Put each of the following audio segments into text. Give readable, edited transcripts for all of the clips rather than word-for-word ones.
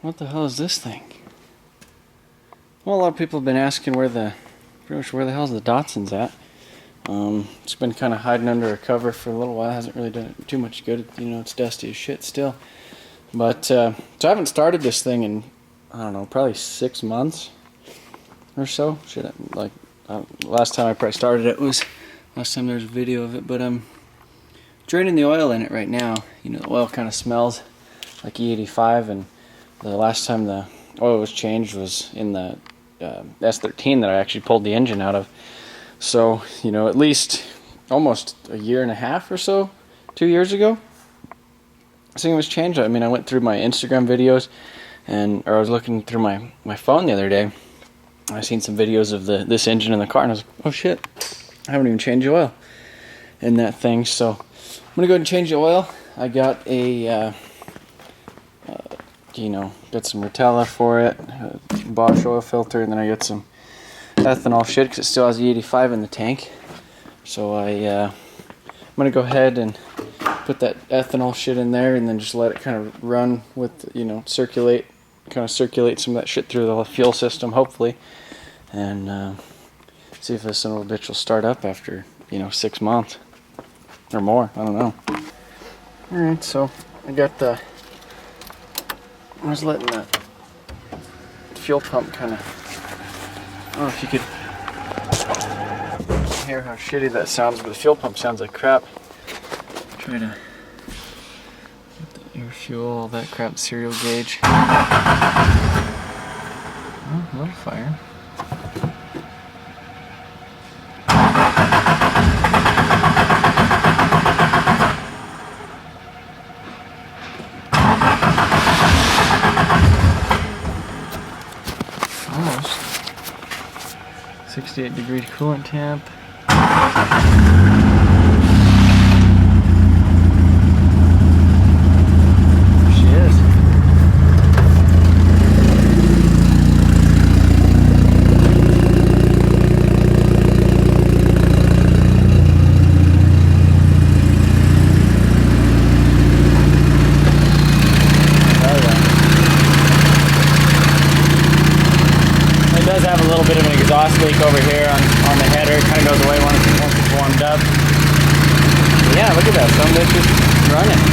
What the hell is this thing? Well, a lot of people have been asking pretty much where the hell's the Datsun's at. It's been kind of hiding under a cover for a little while. Hasn't really done it too much good. You know, it's dusty as shit still. But, so I haven't started this thing in, I don't know, probably 6 months or so. Last time I probably started it was, last time there was a video of it, but I'm draining the oil in it right now. You know, the oil kind of smells like E85, and the last time the oil was changed was in the S13 that I actually pulled the engine out of. So, you know, at least almost a year and a half or so, 2 years ago, this thing was changed. I mean, I went through my Instagram videos, or I was looking through my phone the other day. I seen some videos of this engine in the car, and I was like, oh shit, I haven't even changed the oil in that thing. So I'm gonna go ahead and change the oil. I got a got some Rotella for it, a Bosch oil filter, and then I got some ethanol shit because it still has E85 in the tank. So I'm gonna go ahead and put that ethanol shit in there, and then just let it kind of run with, circulate some of that shit through the fuel system, hopefully, and see if this little bitch will start up after 6 months or more. I don't know. All right, so I was letting the fuel pump kind of, I don't know if you could hear how shitty that sounds, but the fuel pump sounds like crap. Try to get the air fuel, all that crap, serial gauge. Oh, a little fire. Almost 68-degree coolant temp. There she is. Does have a little bit of an exhaust leak over here on the header. It kind of goes away once it's warmed up. But yeah, look at that. Some bitch is running.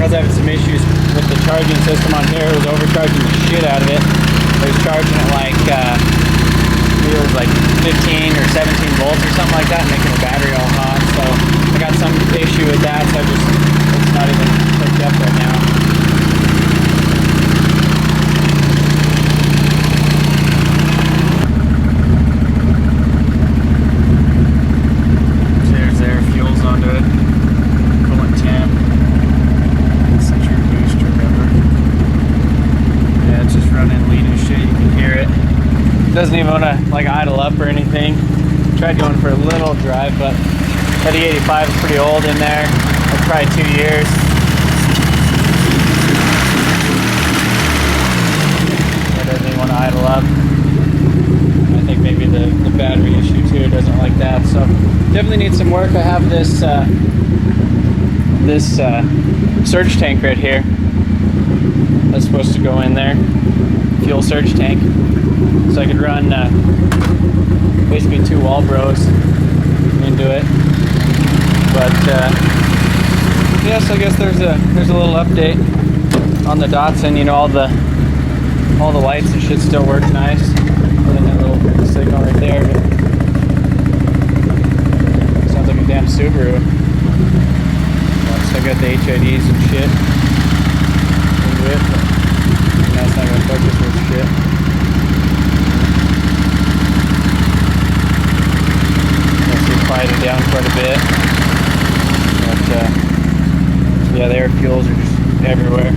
Because I having some issues with the charging system on here. It was overcharging the shit out of it. It was charging it like, it was like 15 or 17 volts or something like that, making the battery all hot. So I got some issue with that, so it's not even hooked up right now. Doesn't even want to like idle up or anything. Tried going for a little drive, but that E85 is pretty old in there. It's probably 2 years. It doesn't even want to idle up. I think maybe the battery issue too doesn't like that. So definitely needs some work. I have this surge tank right here. That's supposed to go in there. Fuel surge tank. So I could run basically 2 Walbros into it. But yes, I guess there's a little update on the Datsun. All the lights and shit still work nice. Other than that little signal right right there, but sounds like a damn Subaru. So I got the HIDs and shit into it, but now it's not going to focus with shit. Actually quieted down quite a bit, but yeah, the air fuels are just everywhere.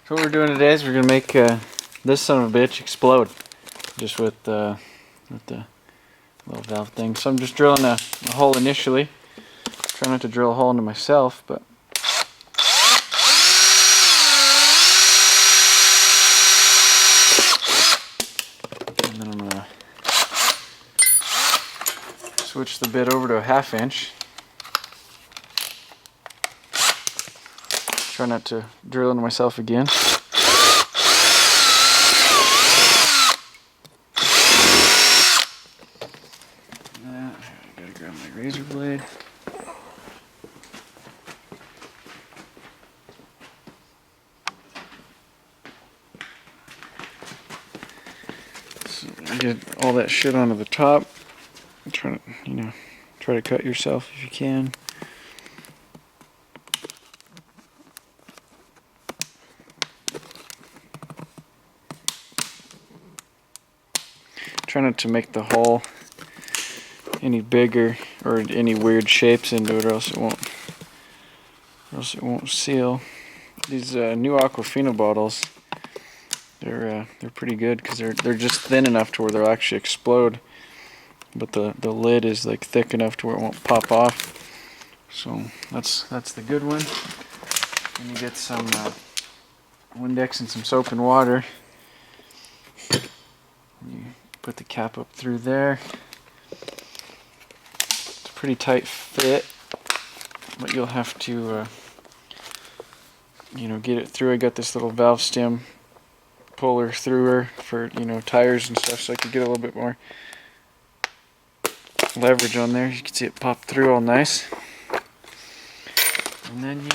So what we're doing today is we're going to make this son of a bitch explode, just with the little valve thing. So I'm just drilling a hole initially. Try not to drill a hole into myself, but and then I'm going to switch the bit over to a 1/2 inch. Try not to drill into myself again. I gotta grab my razor blade. So get all that shit onto the top. Try to, try to cut yourself if you can. Try not to make the hole any bigger or any weird shapes into it, or else it won't seal. These new Aquafina bottles, they're pretty good because they're just thin enough to where they'll actually explode, but the lid is like thick enough to where it won't pop off. So that's the good one. And you get some Windex and some soap and water. You put the cap up through there. It's a pretty tight fit, but you'll have to get it through. I got this little valve stem puller through her for tires and stuff, so I could get a little bit more leverage on there. You can see it pop through all nice. And then you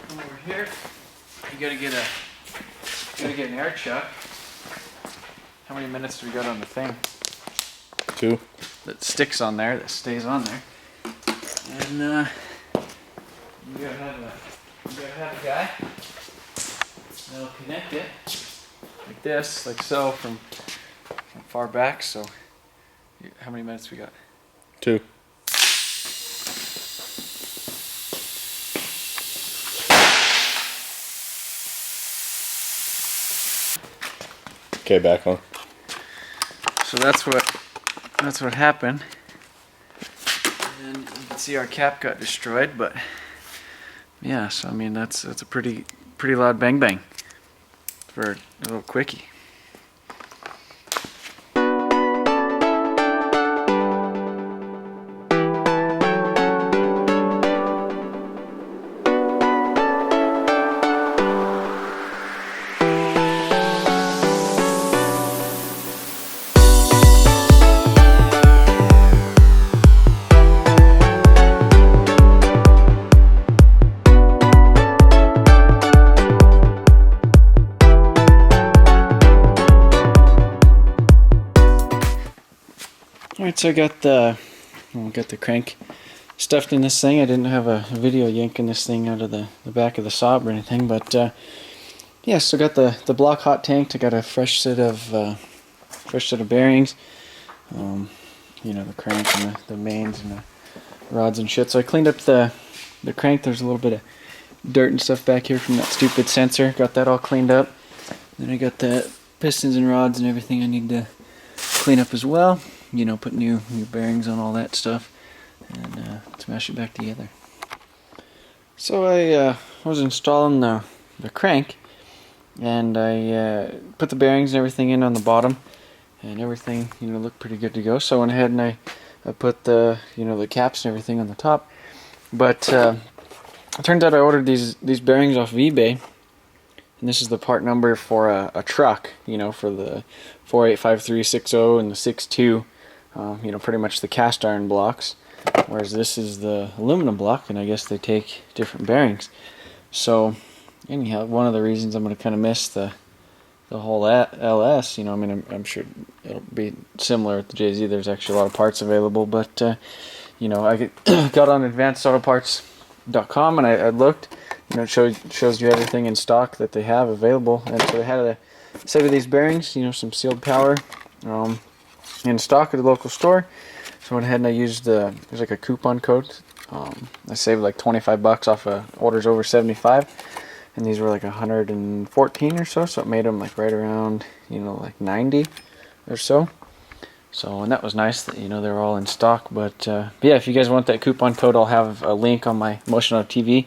come over here. You gotta get an air chuck. How many minutes do we got on the thing? 2. That sticks on there, that stays on there. And you gotta have a guy that'll connect it like this, like so, from far back. So, how many minutes we got? 2. Okay, back on. So that's what happened. And you can see our cap got destroyed, but yeah, so I mean that's a pretty loud bang bang for a little quickie. Alright, so I got the crank stuffed in this thing. I didn't have a video yanking this thing out of the back of the Saab or anything, but yeah, so I got the block hot tanked. I got a fresh set of bearings, the crank and the mains and the rods and shit. So I cleaned up the crank. There's a little bit of dirt and stuff back here from that stupid sensor. Got that all cleaned up. Then I got the pistons and rods and everything I need to clean up as well. Put new bearings on all that stuff and smash it back together. So I was installing the crank, and I put the bearings and everything in on the bottom, and everything looked pretty good to go. So I went ahead and I put the the caps and everything on the top, But it turns out I ordered these bearings off of eBay, and this is the part number for a truck, you know, for the 485360 and the 62, you know, pretty much the cast iron blocks, whereas this is the aluminum block, and I guess they take different bearings. So anyhow, one of the reasons I'm going to kind of miss the whole LS, you know, I mean, I'm sure it'll be similar with the JZ. There's actually a lot of parts available, but you know, I got on advancedautoparts.com and I looked. You know, it shows you everything in stock that they have available, and so they had a set of these bearings, you know, some sealed power, in stock at the local store. So I went ahead and I used there's like a coupon code. I saved like $25 off of orders over 75, and these were like 114 or so. So it made them like right around, you know, like 90 or so. So, and that was nice that, you know, they were all in stock. But yeah, if you guys want that coupon code, I'll have a link on my Motion Auto TV.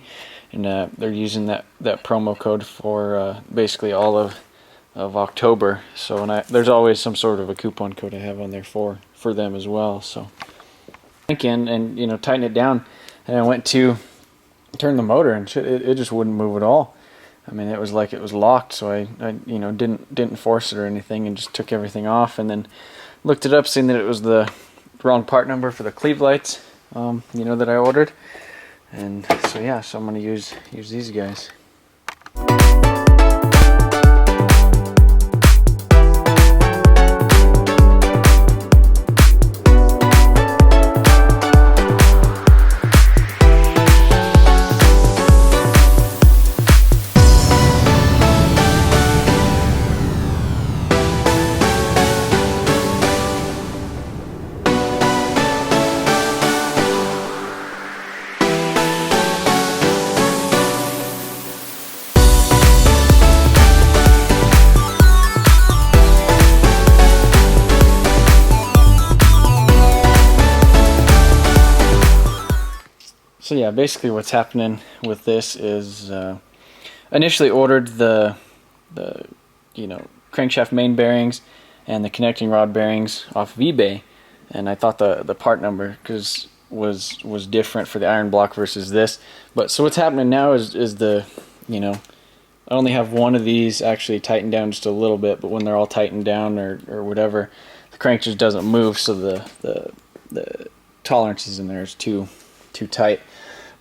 And they're using that promo code for basically all of October. So, and there's always some sort of a coupon code I have on there for them as well. So, again, and you know, tighten it down, and I went to turn the motor, and it just wouldn't move at all. I mean, it was like it was locked. So I you know, didn't force it or anything, and just took everything off, and then looked it up, seeing that it was the wrong part number for the cleave lights, you know, that I ordered. And so yeah, so I'm going to use these guys. So yeah, basically what's happening with this is initially ordered the you know, crankshaft main bearings and the connecting rod bearings off of eBay, and I thought the part number was different for the iron block versus this. But so what's happening now is the, you know, I only have one of these actually tightened down just a little bit, but when they're all tightened down or whatever, the crank just doesn't move, so the tolerances in there is too tight.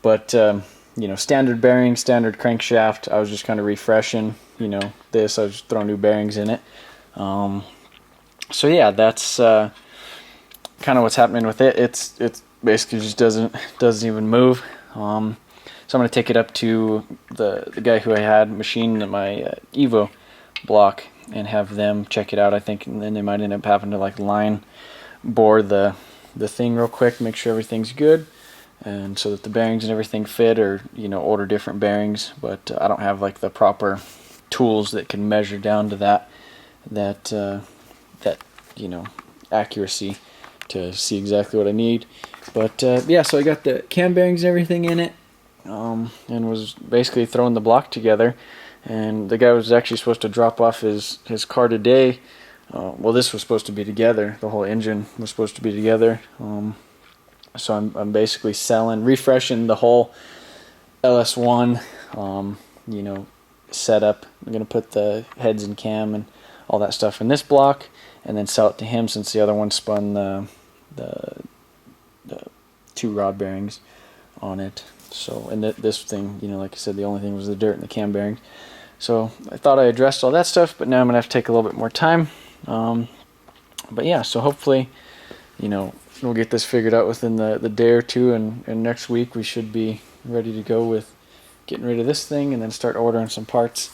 But you know, standard bearing, standard crankshaft, I was just kind of refreshing, you know, this. I was just throwing new bearings in it. So yeah, that's kind of what's happening with it. It's basically just doesn't even move. So I'm gonna take it up to the guy who I had machine my Evo block and have them check it out, I think, and then they might end up having to like line bore the thing real quick, make sure everything's good, and so that the bearings and everything fit, or you know, order different bearings. But I don't have like the proper tools that can measure down to that you know, accuracy to see exactly what I need. But yeah, so I got the cam bearings and everything in it, and was basically throwing the block together. And the guy was actually supposed to drop off his car today. Well, this was supposed to be together. The whole engine was supposed to be together. So I'm basically refreshing the whole LS1, you know, setup. I'm gonna put the heads and cam and all that stuff in this block, and then sell it to him, since the other one spun the 2 rod bearings on it. So, and this thing, you know, like I said, the only thing was the dirt and the cam bearings. So I thought I addressed all that stuff, but now I'm gonna have to take a little bit more time. But yeah, so hopefully, you know, we'll get this figured out within the day or two, and next week we should be ready to go with getting rid of this thing, and then start ordering some parts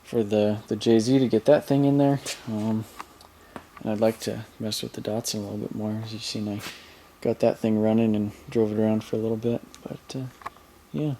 for the JZ to get that thing in there. And I'd like to mess with the Datsun a little bit more. As you've seen, I got that thing running and drove it around for a little bit, but yeah.